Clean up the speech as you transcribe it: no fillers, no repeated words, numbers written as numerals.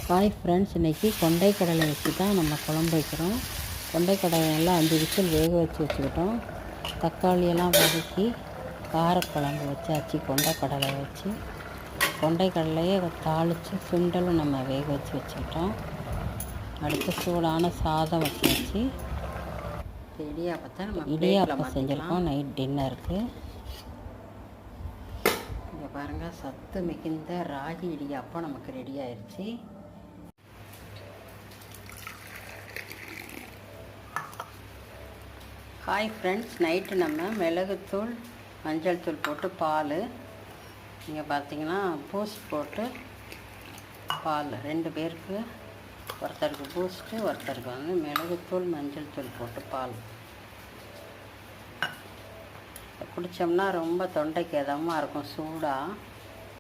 Hi friends, இன்றைக்கி கொண்டை கடலை வச்சு தான் நம்ம குழம்பு வைக்கிறோம். கொண்டை கடலை எல்லாம் 5 விசில் வேக வச்சுக்கிட்டோம். தக்காளியெல்லாம் வதக்கி காரக்குழம்பு வச்சாச்சு. கொண்டை கடலை வச்சு கொண்டை கடலையை தாளித்து சுண்டலும் நம்ம வேக வச்சுக்கிட்டோம். அடுத்து சூடான சாதம் வச்சாச்சு. இடியாப்பம் செஞ்சுருக்கோம் நைட் டின்னருக்கு. இங்கே பாருங்கள், சத்து மிகுந்த ராகி இடியாப்பம் நமக்கு ரெடி ஆயிடுச்சு. ஹாய் ஃப்ரெண்ட்ஸ், நைட்டு நம்ம மிளகுத்தூள் மஞ்சள் தூள் போட்டு பால், இங்கே பார்த்தீங்கன்னா பூஸ்ட் போட்டு பால் 2 பேருக்கு, ஒருத்தருக்கு பூஸ்ட்டு ஒருத்தருக்கு வந்து மிளகுத்தூள் மஞ்சள் தூள் போட்டு பால் குடித்தோம்னா ரொம்ப தொண்டைக்கு இதமாக இருக்கும் சூடாக.